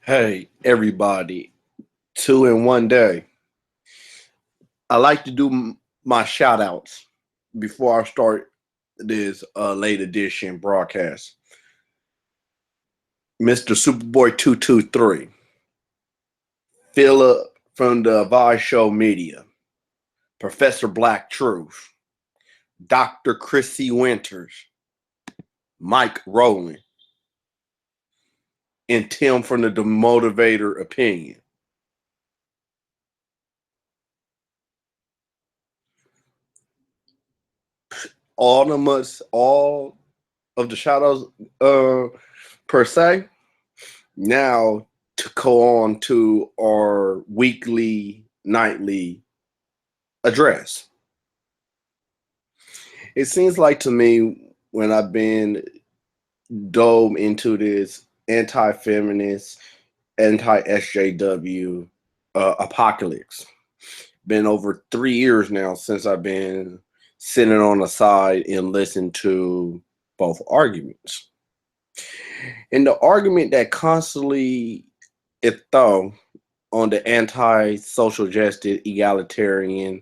Hey, everybody, two in one day. I like to do my shout outs before I start this late edition broadcast. Mr. Superboy 223, Philip from the Vice Show Media, Professor Black Truth, Dr. Chrissy Winters, Mike Rowland, and Tim from the Demotivator Opinion. All of the shout outs per se. Now to go on to our weekly, nightly address. It seems like to me when I've been dove into this anti-feminist, anti-SJW apocalypse. Been over 3 years now since I've been sitting on the side and listening to both arguments. And the argument that constantly is thrown on the anti-social justice egalitarian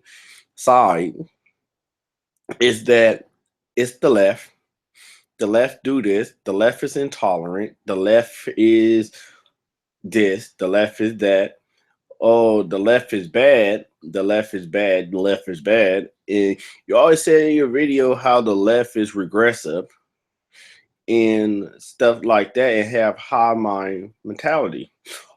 side is that it's the left. The left do this. The left is intolerant. The left is this. The left is that. Oh, the left is bad. The left is bad. The left is bad. And you always say in your video how the left is regressive and stuff like that and have high mind mentality.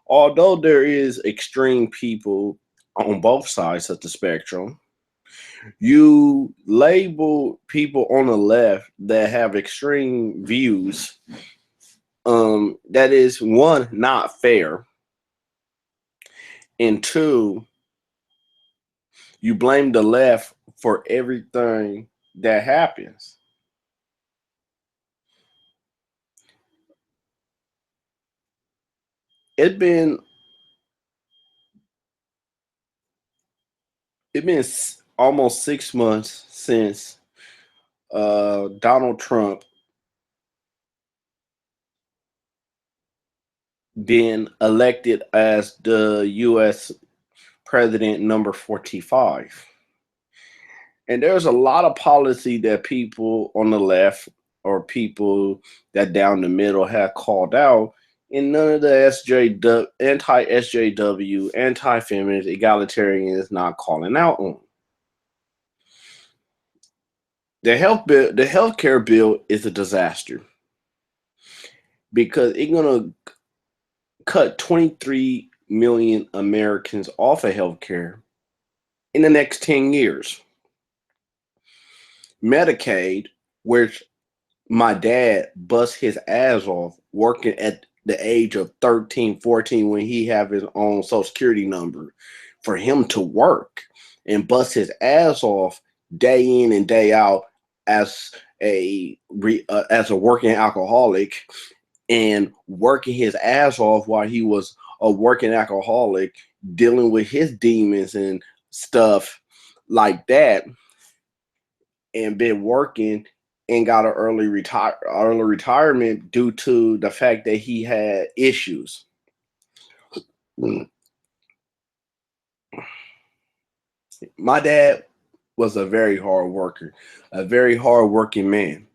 Although there is extreme people on both sides of the spectrum, you label people on the left that have extreme views. That is one, not fair, and two, you blame the left for everything that happens. It been it been almost 6 months since Donald Trump been elected as the U.S. president number 45. And there's a lot of policy that people on the left or people that down the middle have called out, and none of the SJW, anti-SJW, anti-feminist, egalitarian is not calling out on. The healthcare bill is a disaster because it's gonna cut 23 million Americans off of healthcare in the next 10 years. Medicaid, which my dad bust his ass off working at the age of 13, 14 when he have his own social security number, for him to work and bust his ass off day in and day out as a working alcoholic and working his ass off while he was a working alcoholic dealing with his demons and stuff like that, and been working and got an early retirement due to the fact that he had issues. My dad was a very hard worker, a very hard working man.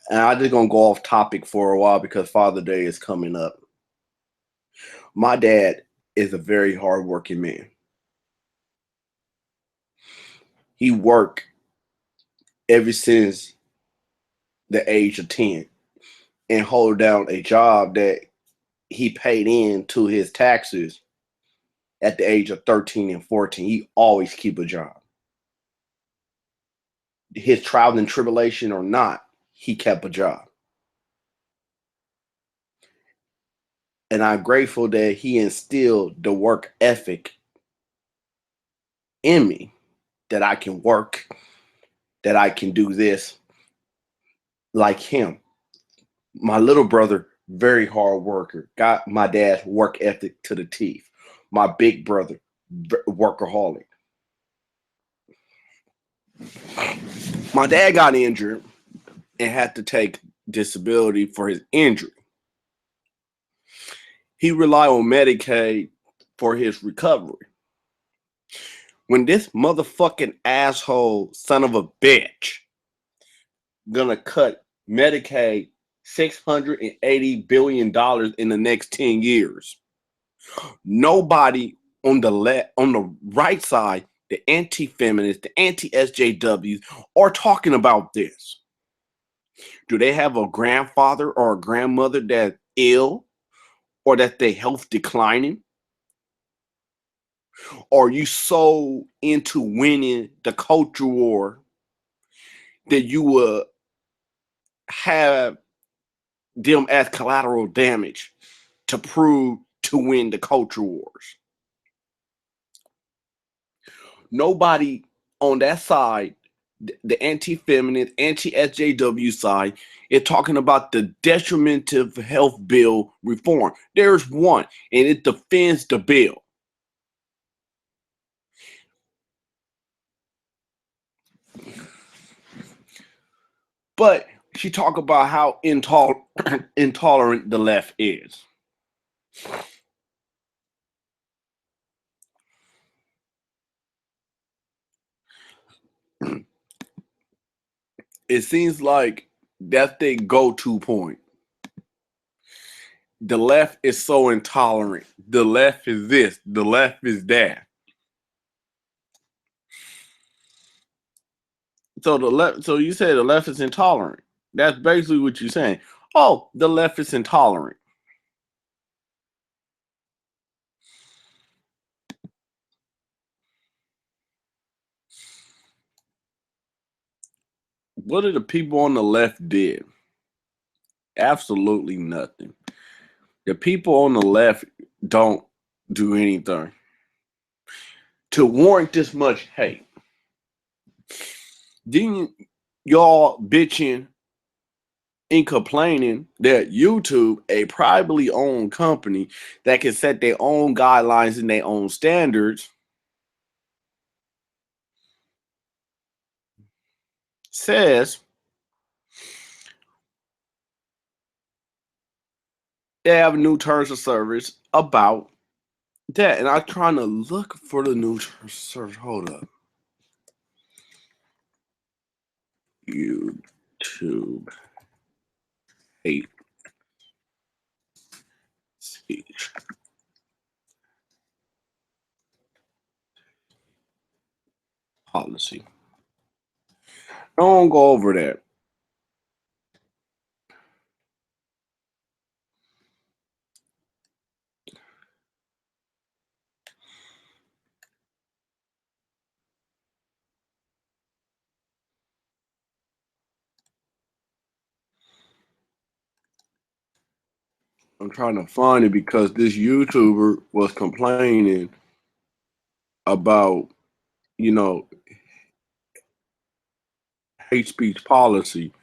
And I'm just gonna go off topic for a while because Father Day is coming up. My dad is a very hard working man. He worked ever since the age of 10 and hold down a job that he paid into his taxes at the age of 13 and 14. He always keep a job. His trial and tribulation or not, he kept a job. And I'm grateful that he instilled the work ethic in me, that I can work, that I can do this like him. My little brother, very hard worker, got my dad's work ethic to the teeth. My big brother, workaholic. My dad got injured and had to take disability for his injury. he rely on Medicaid for his recovery. When this motherfucking asshole son of a bitch gonna cut Medicaid $680 billion in the next 10 years, nobody on the right side, the anti-feminists, the anti-SJWs, are talking about this. Do they have a grandfather or a grandmother that's ill, or that their health declining? Or are you so into winning the culture war that you will have them as collateral damage to prove to win the culture wars? Nobody on that side, the anti-feminist, anti-SJW side, is talking about the detrimental health bill reform. There's one, and it defends the bill. But she talk about how intolerant the left is. It seems like that's their go-to point. The left is so intolerant. The left is this. The left is that. So the left. So you say the left is intolerant. That's basically what you're saying. Oh, the left is intolerant. What did the people on the left did? Absolutely nothing. The people on the left don't do anything to warrant this much hate. Didn't y'all bitching and complaining that YouTube, a privately owned company that can set their own guidelines and their own standards, says they have new terms of service about that? And I'm trying to look for the new terms of service. Hold up. YouTube hate speech policy. I won't go over that. I'm trying to find it because this YouTuber was complaining about, you know, hate speech policy.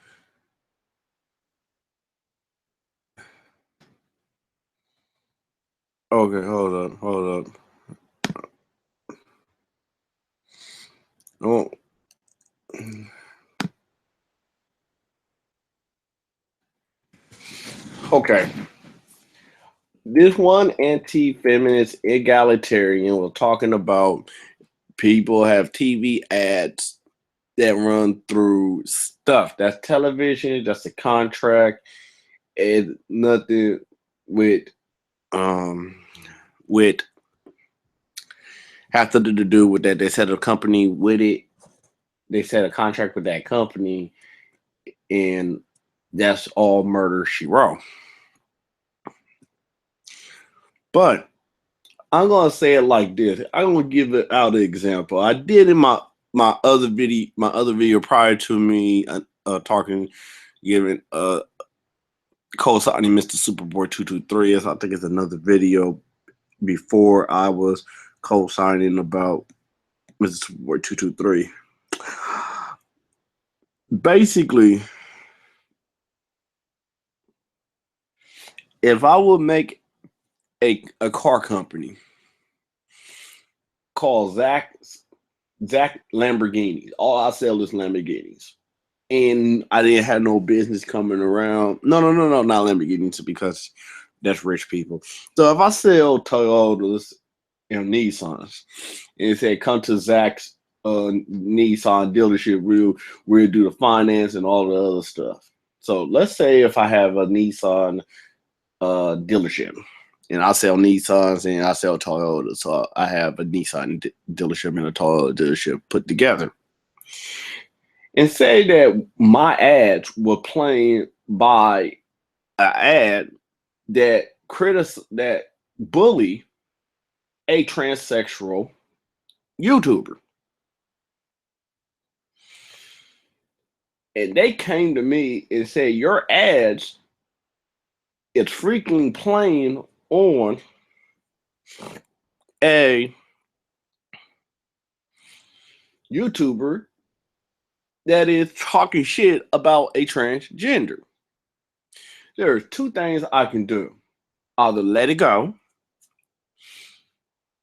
Okay, hold up. Oh, okay. This one anti-feminist egalitarian was talking about people have TV ads that run through stuff. That's television, that's a contract, and nothing with with have to do with that. They set a company with it. They set a contract with that company, and that's all murder she wrote. But I'm gonna say it like this. I'm gonna give it out an example. I did in my other video prior to me talking, giving co-signing Mr. Superboy 223. I think it's another video before I was co-signing about Mr. Superboy 223. Basically, if I would make a car company called Zach Lamborghinis, all I sell is Lamborghinis, and I didn't have no business coming around. No, not Lamborghinis, because That's rich people. So if I sell Toyotas and Nissans, and it said come to Zach's Nissan dealership, we'll do the finance and all the other stuff. So let's say if I have a Nissan dealership, and I sell Nissans and I sell Toyotas, so I have a Nissan dealership and a Toyota dealership put together. And say that my ads were playing by an ad that bully a transsexual YouTuber. And they came to me and said, your ads is freaking playing on a YouTuber that is talking shit about a transgender. There are two things I can do. Either let it go,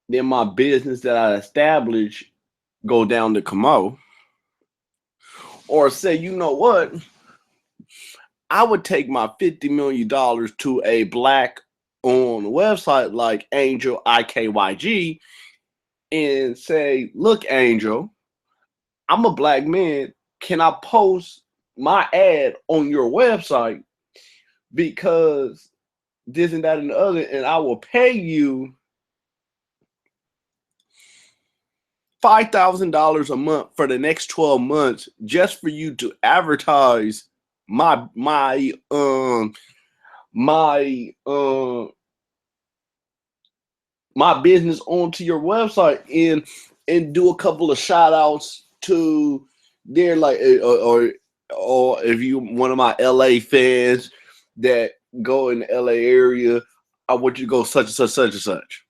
then my business that I established go down the Camo, or say, you know what? I would take my $50 million to a black-owned website like Angel IKYG and say, look, Angel, I'm a black man. Can I post my ad on your website? Because this and that and the other, and I will pay you $5,000 a month for the next 12 months just for you to advertise my business onto your website and do a couple of shout outs to their like or if you one of my LA fans that go in the LA area, I want you to go such and such, such and such.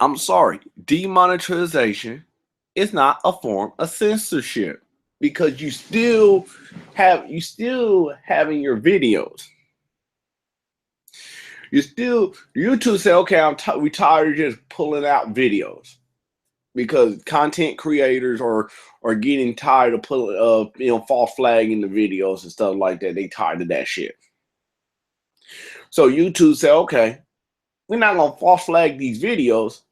I'm sorry, demonetization is not a form of censorship because you still having your videos. YouTube say, okay, we tired of just pulling out videos because content creators are getting tired of pulling false flagging the videos and stuff like that. They tired of that shit. So YouTube say, okay, we're not gonna false flag these videos.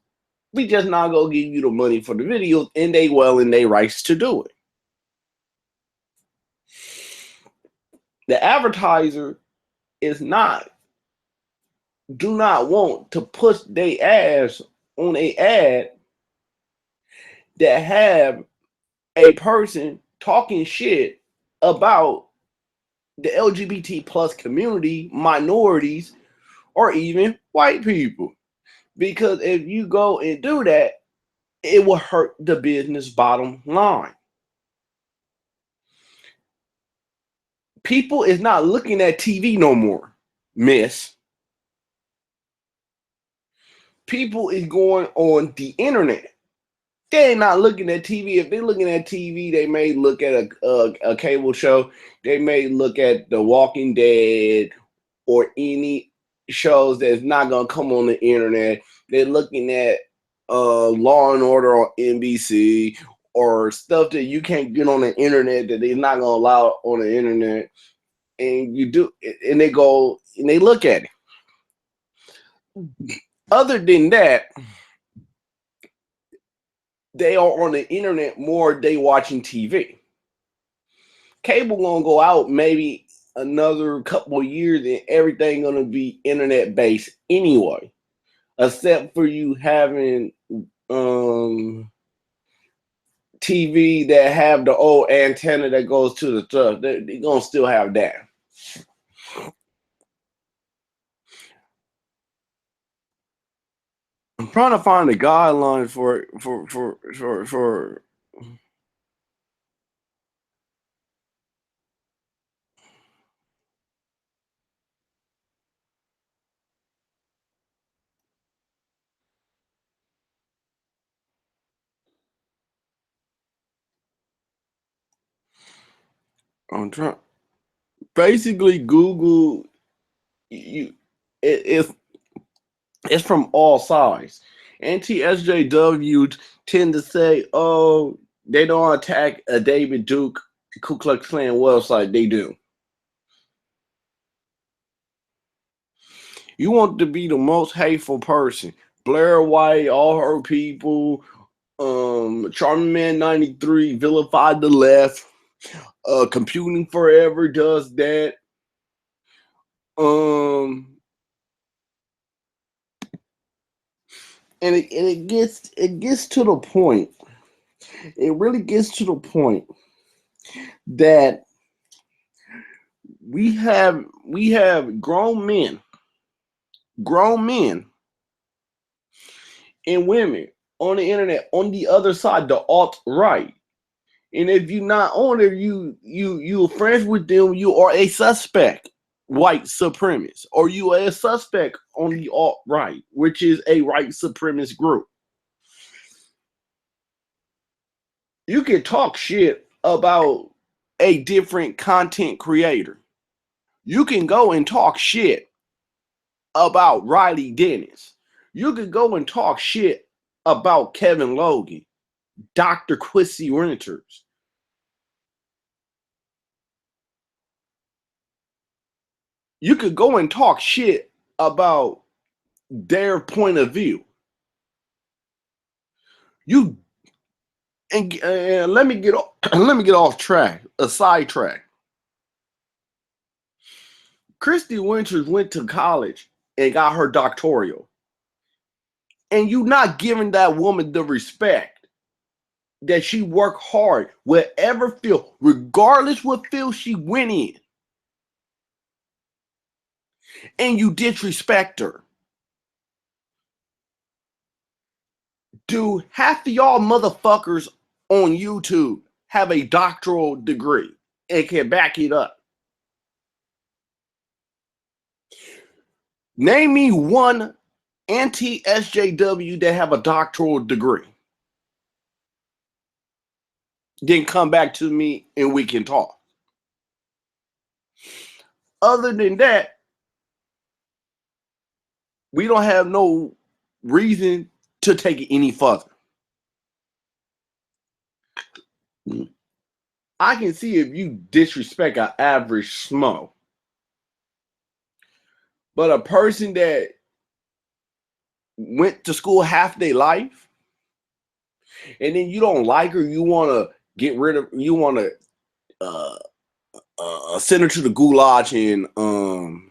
We just not gonna give you the money for the videos, and they well in their rights to do it. The advertiser do not want to push their ass on a ad that have a person talking shit about the LGBT plus community, minorities, or even white people. Because if you go and do that, it will hurt the business bottom line. People is not looking at TV no more, miss. People is going on the internet. They're not looking at TV. If they're looking at TV, they may look at a cable show. They may look at The Walking Dead or any shows that's not going to come on the internet. They're looking at Law and Order on NBC or stuff that you can't get on the internet that they're not going to allow on the internet. And you do, and they go and they look at it. Other than that, they are on the internet more. They watching TV. Cable gonna go out maybe another couple of years, and everything gonna be internet based anyway, except for you having TV that have the old antenna that goes to the stuff. They're gonna still have that. I'm trying to find the guidelines for. I'm trying. Basically, Google, it's from all sides. Anti-SJW tend to say, oh, they don't attack a David Duke Ku Klux Klan website, they do. You want to be the most hateful person. Blair White, all her people, Charmin Man 93 vilified the left. Computing Forever does that. And it gets to the point. It really gets to the point that we have grown men and women on the internet on the other side, the alt-right. And if you're not on it, you're friends with them, you are a suspect, white supremacist, or you are a suspect on the alt-right, which is a white supremacist group. You can talk shit about a different content creator. You can go and talk shit about Riley Dennis. You can go and talk shit about Kevin Logan, Dr. Quincy Winters. You could go and talk shit about their point of view. You and let me get off track, a sidetrack. Christy Winters went to college and got her doctoral, and you not giving that woman the respect that she worked hard, whatever field, regardless what field she went in, and you disrespect her. Do half of y'all motherfuckers on YouTube have a doctoral degree and can back it up? Name me one anti-SJW that have a doctoral degree. Then come back to me and we can talk. Other than that, we don't have no reason to take it any further. I can see if you disrespect an average smo. But a person that went to school half their life, and then you don't like her, you want to get rid of, you want to send her to the gulag and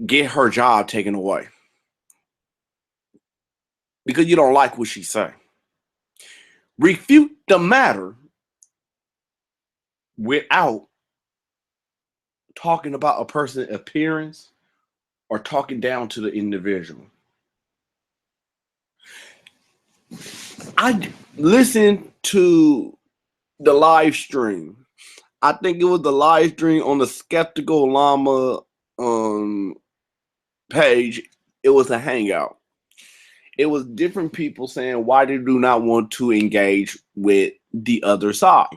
get her job taken away because you don't like what she say. Refute the matter without talking about a person's appearance or talking down to the individual. I listened to the live stream. I think it was the live stream on the Skeptical Llama page. It was a hangout. It was different people saying why they do not want to engage with the other side.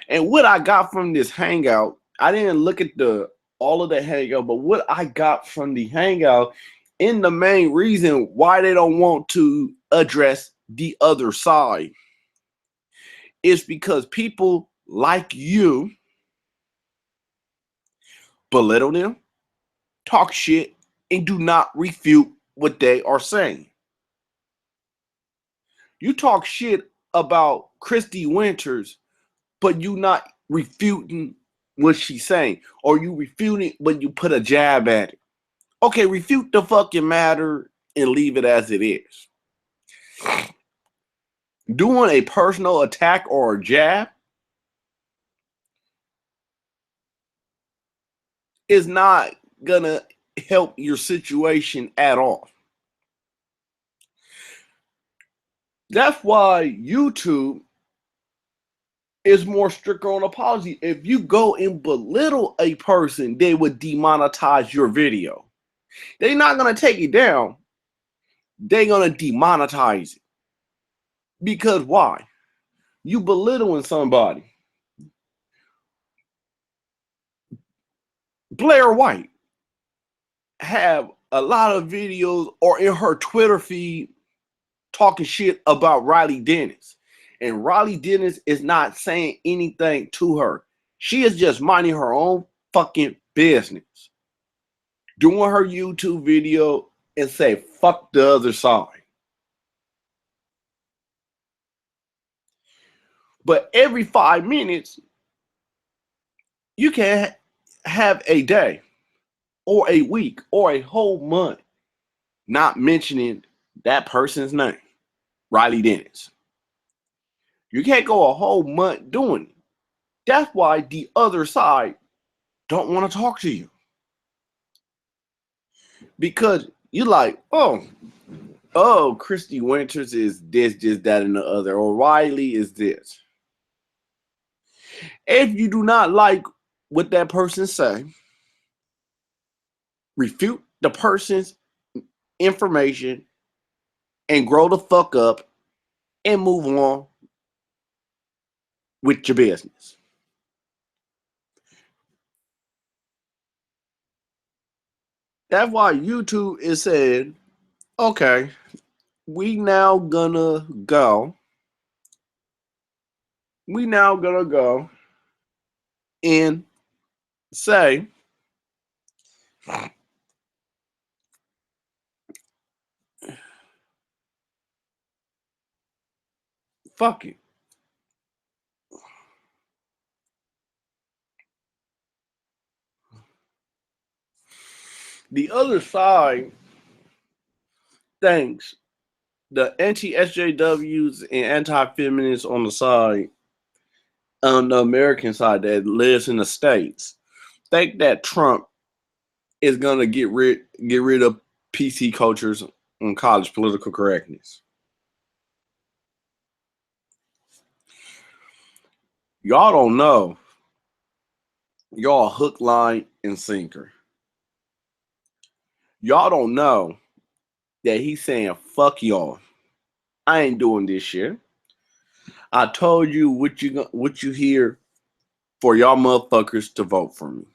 And what I got from this hangout, I didn't look at all of the hangout, but what I got from the hangout, in the main reason why they don't want to address the other side, is because people like you belittle them, talk shit, and do not refute what they are saying. You talk shit about Christy Winters, but you not refuting what she's saying, or you refuting but you put a jab at it. Okay, refute the fucking matter and leave it as it is. Doing a personal attack or a jab is not gonna help your situation at all. That's why YouTube is more stricter on apology. If you go and belittle a person, they would demonetize your video. They're not gonna take it down. They're gonna demonetize it. Because why? You belittling somebody. Blair White have a lot of videos or in her Twitter feed talking shit about Riley Dennis. And Riley Dennis is not saying anything to her. She is just minding her own fucking business. Doing her YouTube video and say, fuck the other side. But every 5 minutes, you can have a day or a week or a whole month not mentioning that person's name, Riley Dennis. You can't go a whole month doing it. That's why the other side don't want to talk to you. Because you're like, oh, Christy Winters is this, that, and the other. Or Riley is this. If you do not like what that person say, refute the person's information and grow the fuck up and move on with your business. That's why YouTube is saying, okay, we now gonna go and say, fuck it. The other side thinks the anti-SJWs and anti-feminists on the side, on the American side that lives in the States, think that Trump is gonna get rid of PC cultures and college political correctness. Y'all don't know. Y'all hook, line, and sinker. Y'all don't know that he's saying, fuck y'all. I ain't doing this shit. I told you what you hear for y'all motherfuckers to vote for me.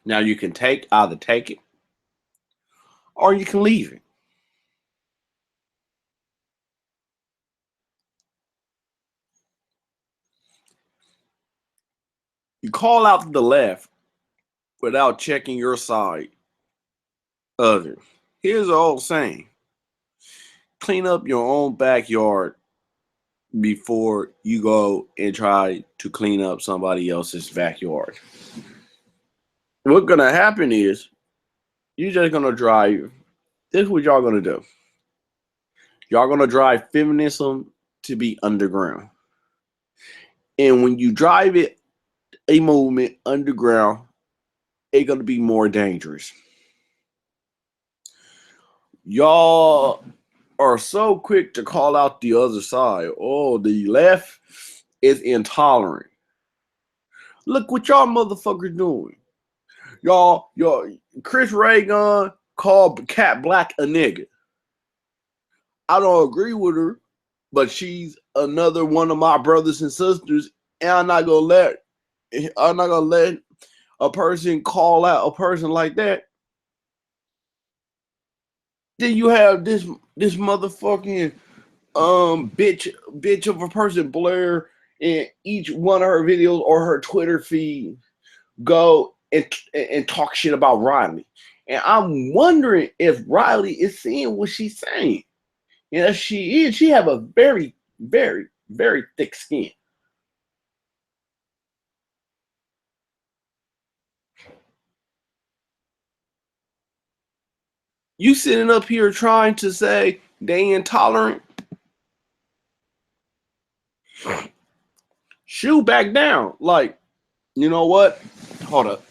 Now you can either take it or you can leave it. You call out the left without checking your side other. Here's the old saying. Clean up your own backyard before you go and try to clean up somebody else's backyard. What's gonna happen is you're just gonna drive. This is what y'all gonna do. Y'all gonna drive feminism to be underground. And when you drive a movement underground, it's gonna be more dangerous. Y'all are so quick to call out the other side. Oh, the left is intolerant. Look what y'all motherfuckers doing. Y'all, Chris Reagan called Cat Black a nigga. I don't agree with her, but she's another one of my brothers and sisters, and I'm not gonna let a person call out a person like that. Then you have this motherfucking bitch of a person, Blair, in each one of her videos or her Twitter feed go and talk shit about Riley. And I'm wondering if Riley is seeing what she's saying. And if she is, she have a very, very, very thick skin. You sitting up here trying to say they intolerant? Shoot back down. Like, you know what? Hold up.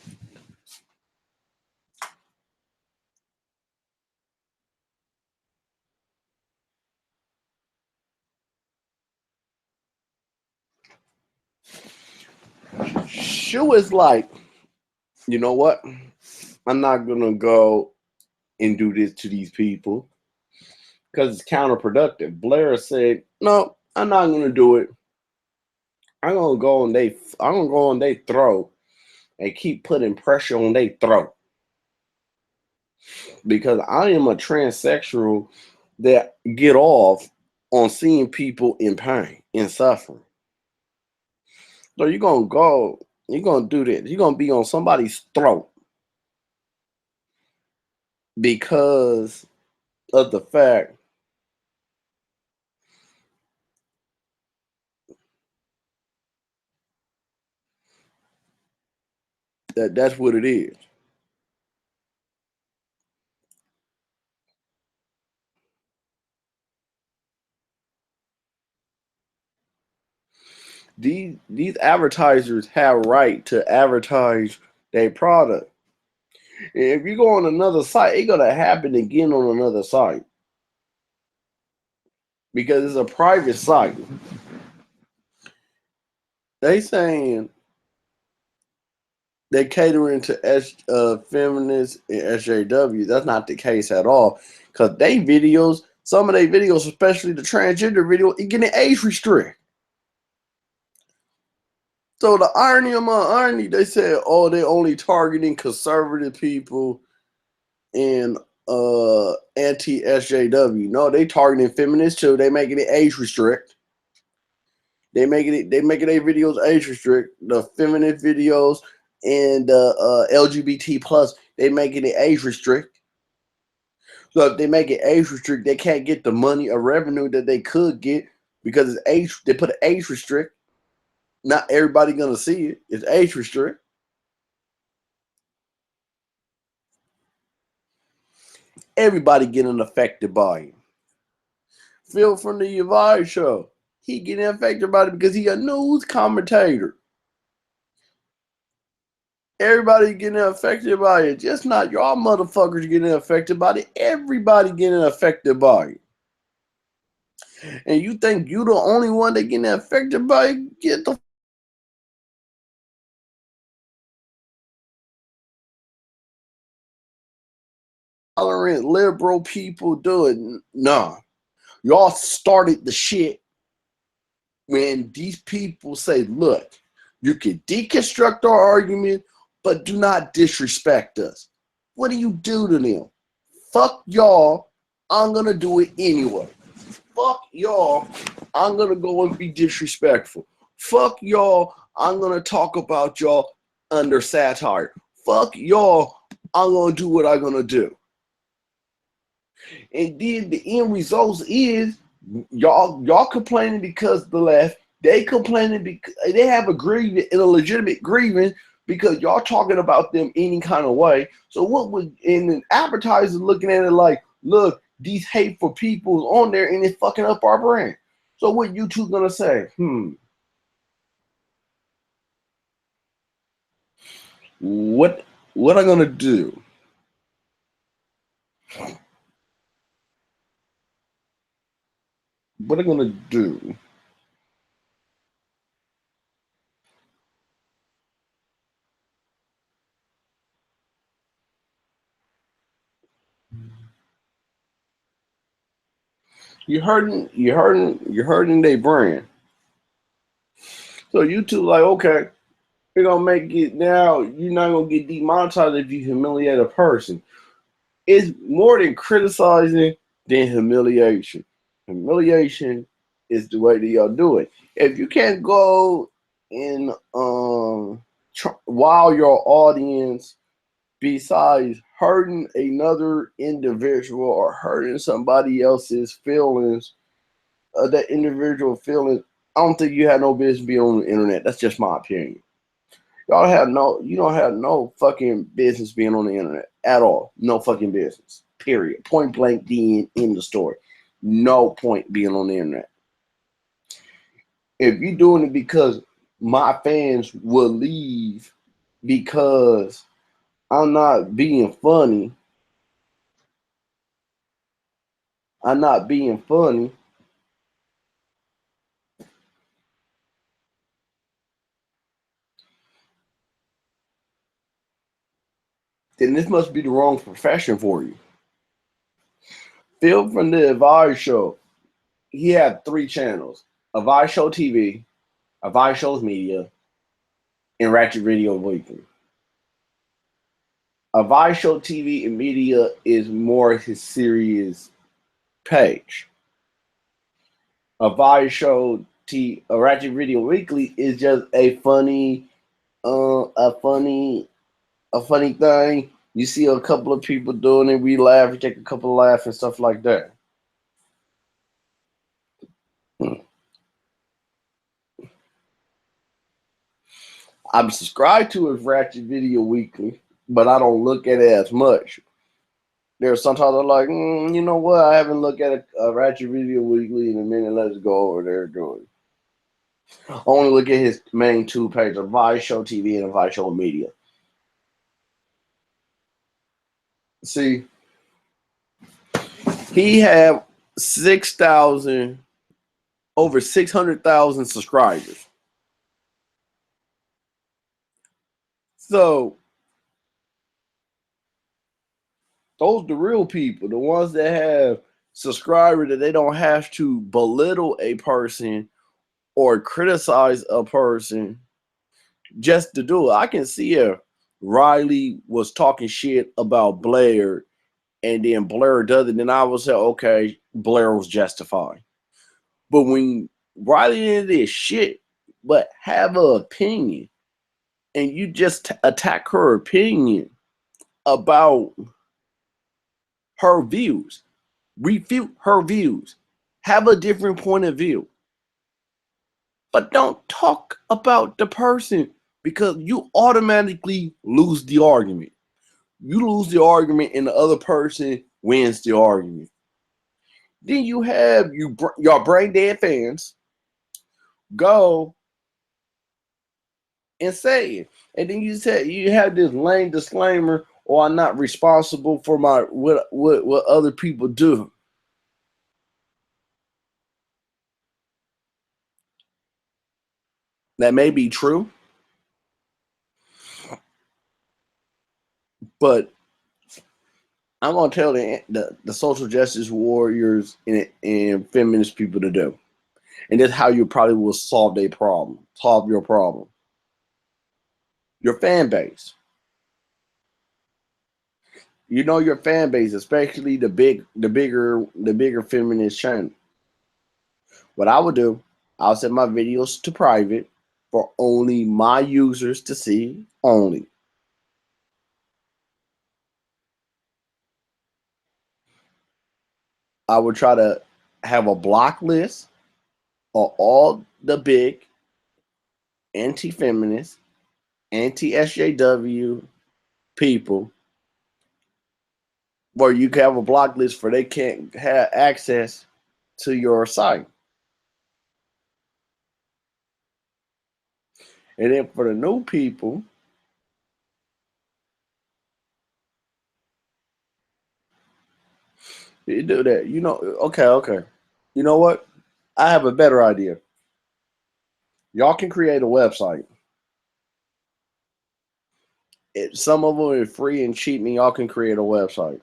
Shu is like, you know what? I'm not gonna go and do this to these people because it's counterproductive. Blair said, no, I'm not gonna do it. I'm gonna go on their throat and keep putting pressure on their throat. because I am a transsexual that get off on seeing people in pain and suffering. So you're gonna do this. You're gonna be on somebody's throat because of the fact that that's what it is. These advertisers have right to advertise their product. And if you go on another site, it's gonna happen again on another site because it's a private site. They saying they catering to feminists and SJW. That's not the case at all. Cause they videos, some of their videos, especially the transgender video, it getting age restrict. So the irony of my irony, they said, oh, they only targeting conservative people and anti SJW. No, they targeting feminists too. They making it age restrict. They making their videos age restrict. The feminist videos and LGBT plus, they making it age restrict. So if they make it age restrict, they can't get the money or revenue that they could get because it's age. They put an age restrict. Not everybody gonna see it. It's age restrict. Everybody getting affected by it. Phil from the Yvai show, he getting affected by it because he a news commentator. Everybody getting affected by it. Just not y'all motherfuckers getting affected by it. Everybody getting affected by it. And you think you the only one that getting affected by it? Get the tolerant liberal people do it. Nah. Y'all started the shit when these people say, look, you can deconstruct our argument, but do not disrespect us. What do you do to them? Fuck y'all, I'm gonna do it anyway. Fuck y'all, I'm gonna go and be disrespectful. Fuck y'all, I'm gonna talk about y'all under satire. Fuck y'all, I'm gonna do what I'm gonna do. And then the end result is y'all complaining because the left, they complaining because they have a grievance and a legitimate grievance because y'all talking about them any kind of way. So what would, and an advertiser looking at it like, look, these hateful people on there and it's fucking up our brand. So what you two gonna say? What I gonna do? What I gonna do? You hurting their brand. So you two like, okay, we're gonna make it now. You're not gonna get demonetized if you humiliate a person. It's more than criticizing than humiliation. Humiliation is the way that y'all do it. If you can't go and wow your audience besides hurting another individual or hurting somebody else's feelings, that individual feelings, I don't think you have no business being on the internet. That's just my opinion. You don't have no fucking business being on the internet at all. No fucking business. Period. Point blank being in the story. No point being on the internet. If you're doing it because my fans will leave because I'm not being funny, I'm not being funny, then this must be the wrong profession for you. Phil from the Advice Show, he had 3 channels: Advice Show TV, Advice Shows Media, and Ratchet Video Weekly. A Vice Show TV and Media is more his serious page. A Vice Show a Ratchet Video Weekly is just a funny, a funny thing. You see a couple of people doing it, we laugh, we take a couple of laughs and stuff like that. I'm subscribed to his Ratchet Video Weekly, but I don't look at it as much. There's sometimes I'm like, you know what? I haven't looked at a Ratchet Video Weekly in a minute. Let's go over there and do it. I only look at his main two pages, a Vice Show TV and a Vice Show Media. See, he have 6,000, over 600,000 subscribers. So those the real people, the ones that have subscribers that they don't have to belittle a person or criticize a person just to do it. I can see if Riley was talking shit about Blair and then Blair does it, then I would say, okay, Blair was justified. But when Riley did this shit, but have an opinion, and you just attack her opinion about her views, refute her views, have a different point of view, but don't talk about the person because you automatically lose the argument. You lose the argument and the other person wins the argument. Then you have your brain dead fans go and say it. And then you have this lame disclaimer, or I'm not responsible for what other people do. That may be true, but I'm gonna tell the social justice warriors and feminist people to do. And that's how you probably will solve your problem. Your fan base. You know your fan base, especially the bigger feminist channel. What I would do, I'll set my videos to private for only my users to see only. I would try to have a block list of all the big anti-feminist, anti-SJW people, where you can have a block list for they can't have access to your site. And then for the new people, you do that. You know, okay. You know what? I have a better idea. Y'all can create a website. Some of them are free and cheap, and y'all can create a website.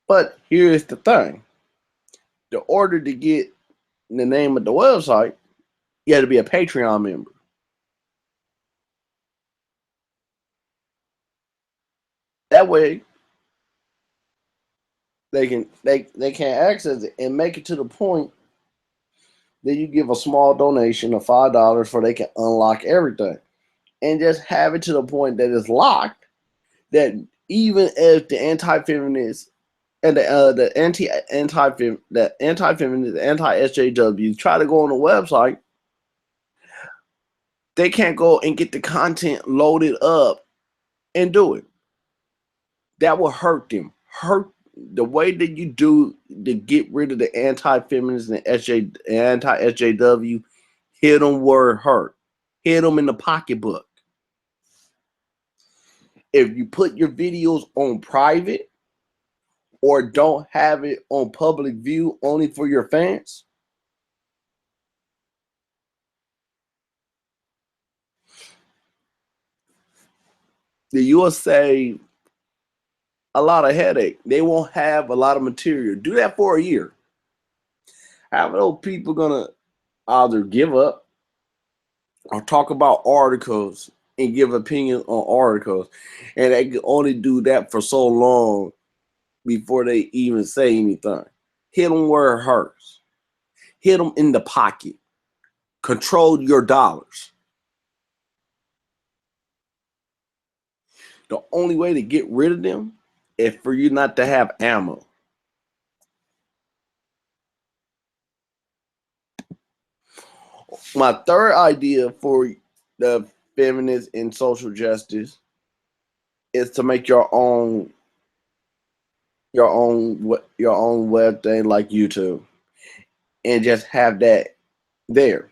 But here's the thing. In order to get the name of the website, you had to be a Patreon member. That way, they can access it and make it to the point that you give a small donation of $5 for they can unlock everything, and just have it to the point that it's locked. That even if the anti-feminists and the anti-feminist, anti-SJW try to go on the website, they can't go and get the content loaded up and do it. That will hurt them. Hurt the way that you do to get rid of the anti-feminists and anti-SJW. Hit them where it hurt. Hit them in the pocketbook. If you put your videos on private or don't have it on public view only for your fans, then you will save a lot of headache. They won't have a lot of material. Do that for a year. Have those people gonna either give up or talk about articles and give opinions on articles, and they can only do that for so long before they even say anything. Hit them where it hurts. Hit them in the pocket. Control your dollars. The only way to get rid of them is for you not to have ammo. My third idea for the feminists in social justice is to make your own web thing like YouTube, and just have that there.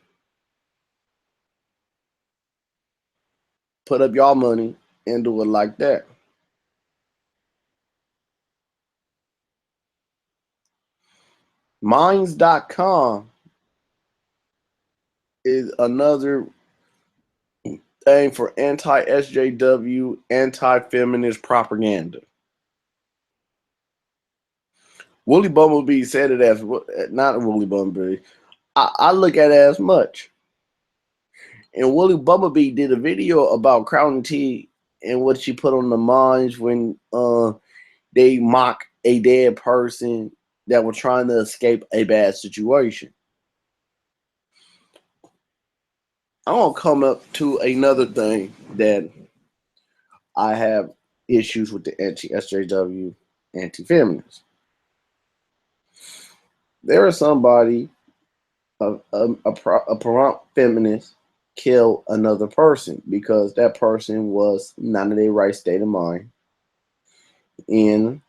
Put up y'all money and do it like that. Minds.com is another thing for anti-SJW, anti-feminist propaganda. Woolly Bumblebee said it as, not Woolly Bumblebee, I look at it as much. And Woolly Bumblebee did a video about Crown T and what she put on the minds when they mock a dead person that were trying to escape a bad situation. I'm going to come up to another thing that I have issues with the anti-SJW, anti-feminists. There is somebody, a prompt feminist, kill another person because that person was not in their right state of mind in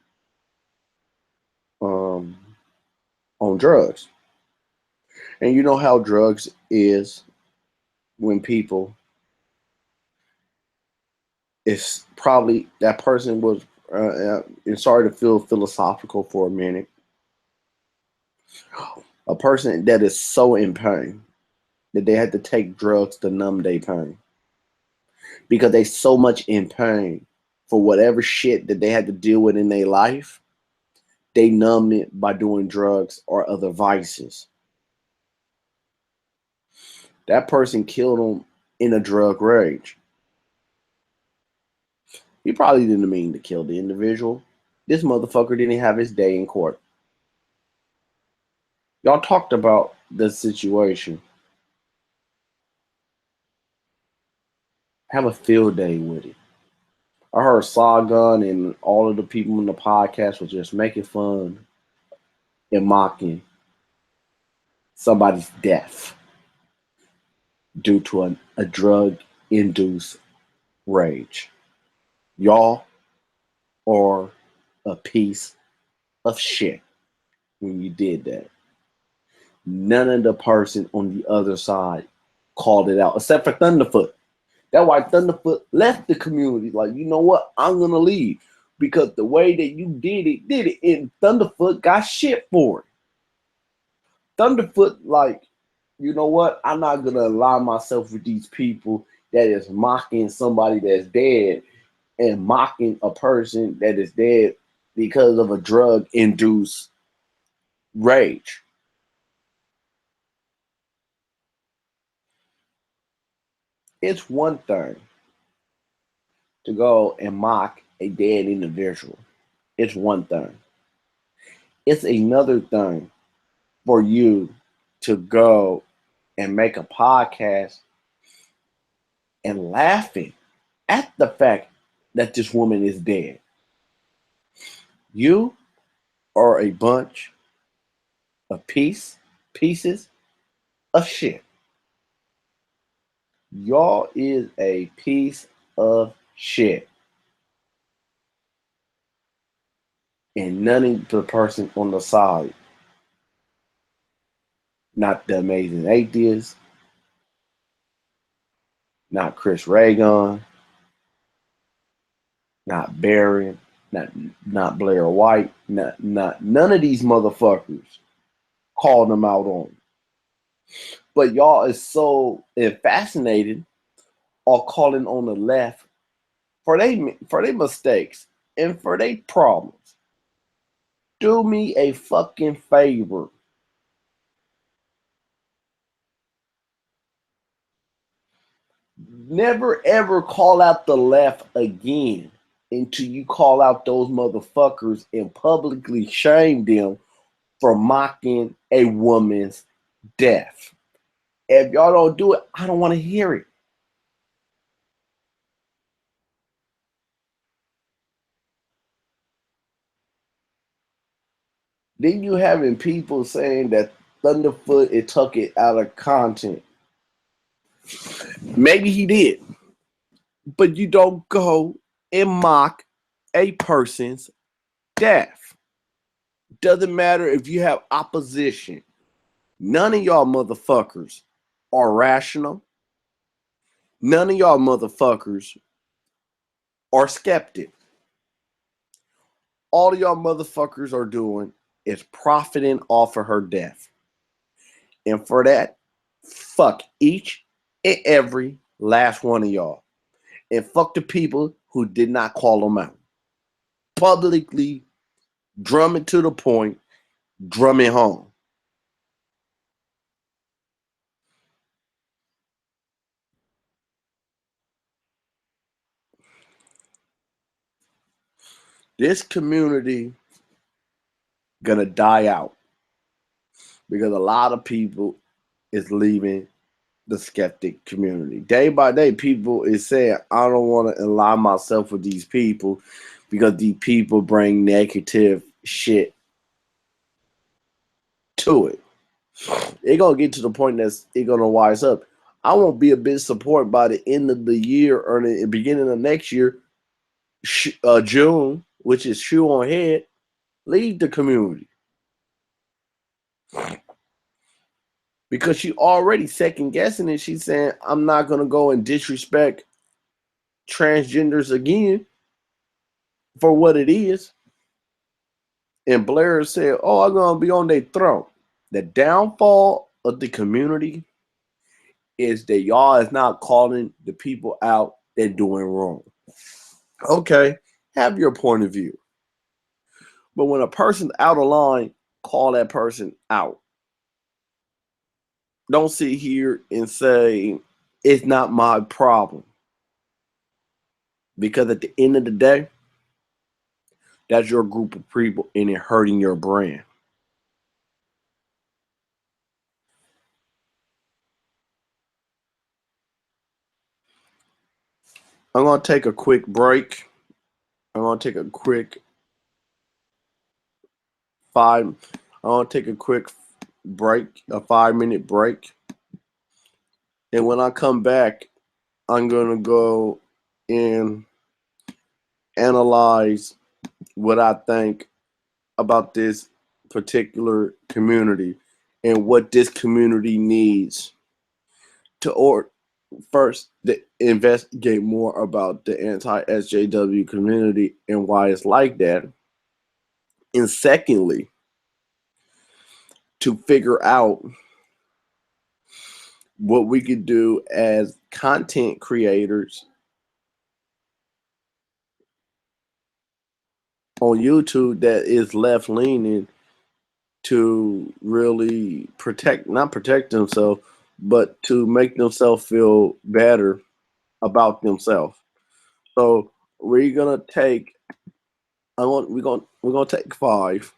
on drugs. And you know how drugs is when people, it's probably that person was and sorry to feel philosophical for a minute, a person that is so in pain that they had to take drugs to numb their pain because they so much in pain for whatever shit that they had to deal with in their life. They numb it by doing drugs or other vices. That person killed them in a drug rage. He probably didn't mean to kill the individual. This motherfucker didn't have his day in court. Y'all talked about the situation. Have a field day with it. I heard Sargon and all of the people in the podcast was just making fun and mocking somebody's death due to a drug-induced rage. Y'all are a piece of shit when you did that. None of the person on the other side called it out, except for Thunderfoot. That's why Thunderfoot left the community. Like, you know what? I'm going to leave. Because the way that you did it. And Thunderfoot got shit for it. Thunderfoot, like, you know what? I'm not going to align myself with these people that is mocking somebody that's dead and mocking a person that is dead because of a drug-induced rage. It's one thing to go and mock a dead individual. It's one thing. It's another thing for you to go and make a podcast and laughing at the fact that this woman is dead. You are a bunch of pieces of shit. Y'all is a piece of shit. And none of the person on the side, not the amazing atheist, not Chris Reagan, not Barron, not Blair White, none of these motherfuckers called them out on. But y'all is so fascinated or calling on the left for they mistakes and for their problems. Do me a fucking favor. Never ever call out the left again until you call out those motherfuckers and publicly shame them for mocking a woman's death. If y'all don't do it, I don't want to hear it. Then you having people saying that Thunderfoot it took it out of content. Maybe he did, but you don't go and mock a person's death. Doesn't matter if you have opposition. None of y'all motherfuckers are rational. None of y'all motherfuckers are skeptic. All of y'all motherfuckers are doing is profiting off of her death. And for that, fuck each and every last one of y'all. And fuck the people who did not call them out. Publicly drumming to the point, drumming home. This community gonna die out because a lot of people is leaving the skeptic community. Day by day, people is saying, I don't want to align myself with these people because these people bring negative shit to it. It gonna get to the point that it gonna wise up. I won't be a bit supported by the end of the year or the beginning of next year, June, which is shoe on head, leave the community. Because she already second guessing it. She's saying, I'm not gonna go and disrespect transgenders again for what it is. And Blair said, oh, I'm gonna be on their throne. The downfall of the community is that y'all is not calling the people out that doing wrong. Okay, have your point of view. But when a person's out of line, call that person out. Don't sit here and say, it's not my problem. Because at the end of the day, that's your group of people and it hurting your brand. I'm going to take a quick break. I'm going to take a quick I'm going to take a quick break, a 5-minute break. And when I come back, I'm going to go and analyze what I think about this particular community and what this community needs to first investigate more about the anti-SJW community and why it's like that. And secondly, to figure out what we could do as content creators on YouTube that is left leaning to really not protect themselves, but to make themselves feel better about themselves. So we're gonna take we're gonna take 5,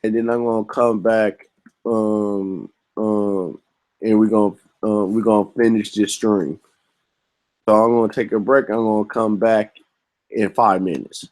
and then I'm gonna come back and we're gonna finish this stream. So I'm gonna take a break. I'm gonna come back in 5 minutes.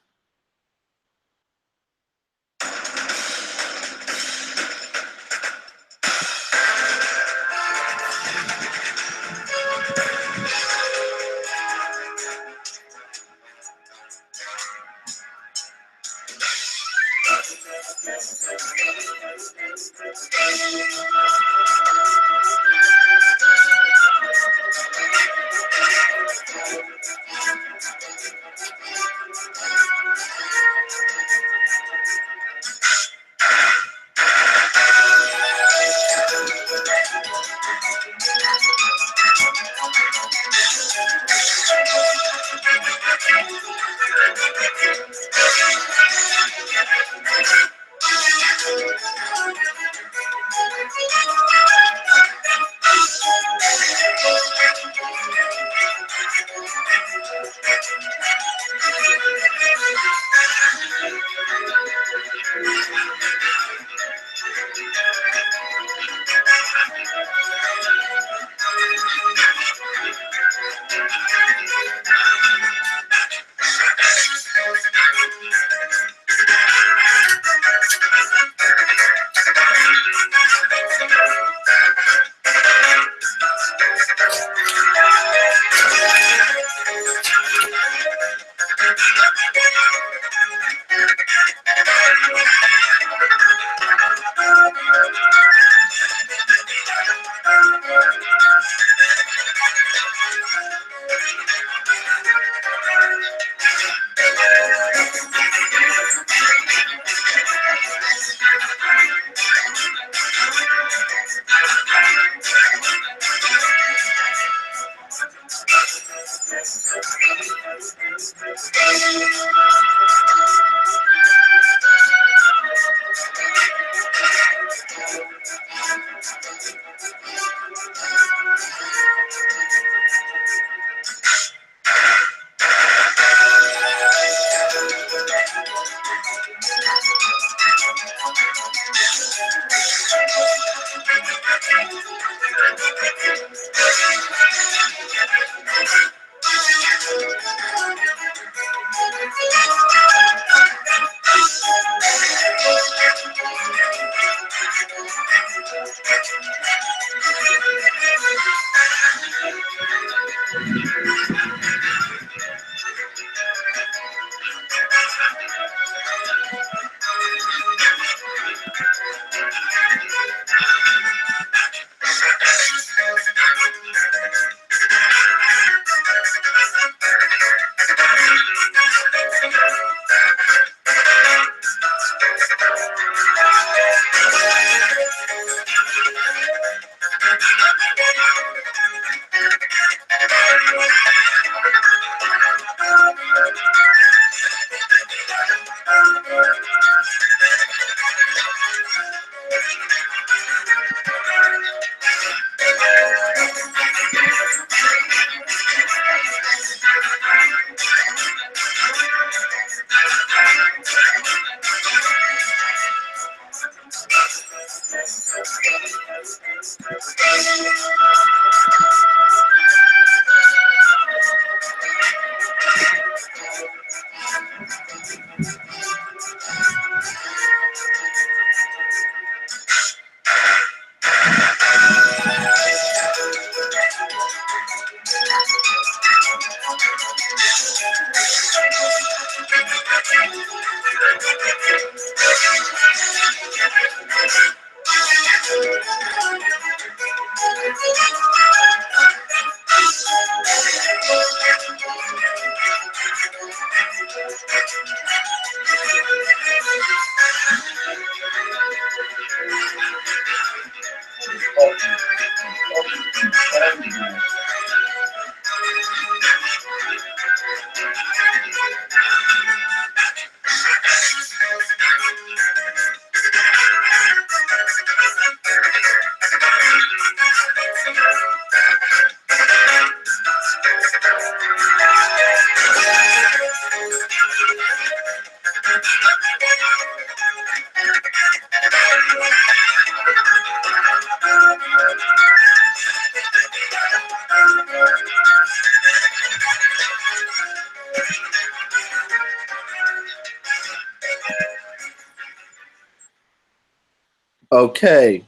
Okay,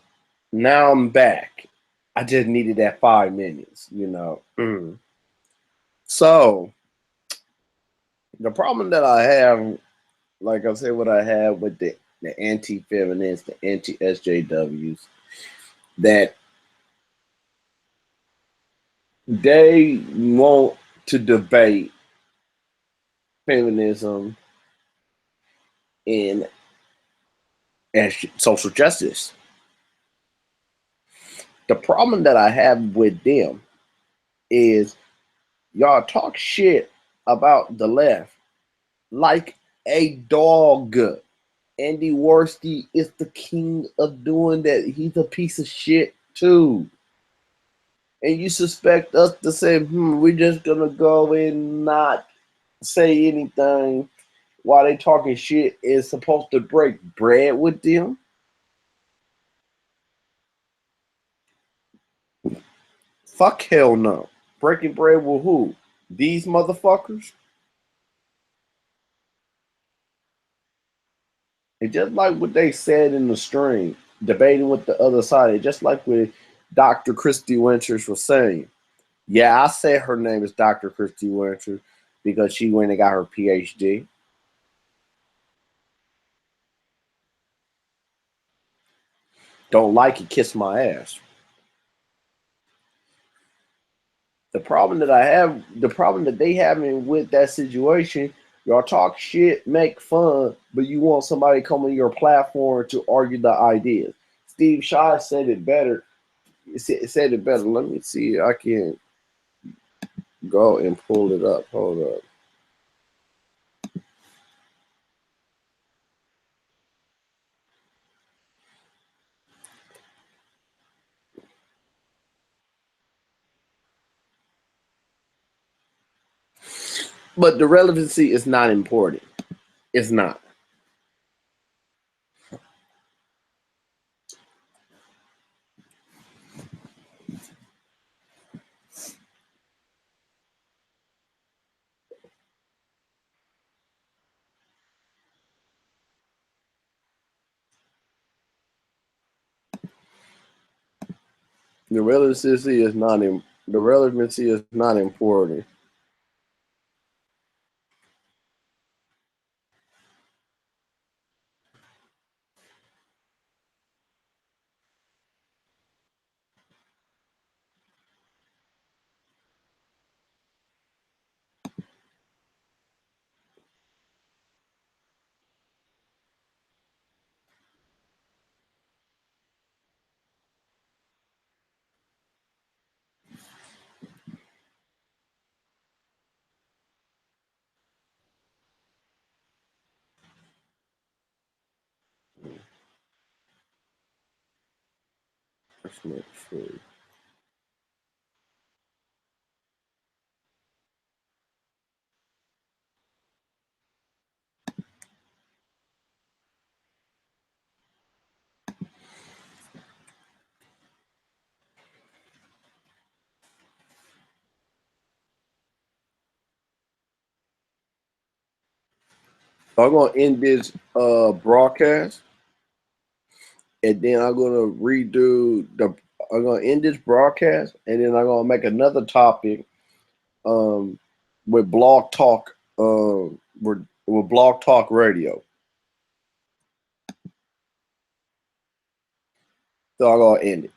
now I'm back. I just needed that 5 minutes, you know. So the problem that I have, like I said, what I have with the anti-feminists, the anti-SJWs, that they want to debate feminism and social justice. The problem that I have with them is y'all talk shit about the left like a dog. Andy Worski is the king of doing that. He's a piece of shit too. And you suspect us to say, we're just gonna go and not say anything while they talking shit is supposed to break bread with them? Fuck hell no. Breaking bread with who? These motherfuckers? It's just like what they said in the stream, debating with the other side. It's just like what Dr. Christy Winters was saying. Yeah, I said her name is Dr. Christy Winters because she went and got her PhD. Don't like it, kiss my ass. The problem that they having with that situation, y'all talk shit, make fun, but you want somebody come on your platform to argue the ideas. Steve Shaw said it better. Said it better. Let me see. I can go and pull it up. Hold up. But the relevancy is not important. It's not. The relevancy is not. The relevancy is not important. Let's make sure. I'm gonna end this broadcast, and then I'm gonna redo the. I'm gonna end this broadcast, and then I'm gonna make another topic um, with Blog Talk. With Blog Talk Radio. So I'm gonna end it.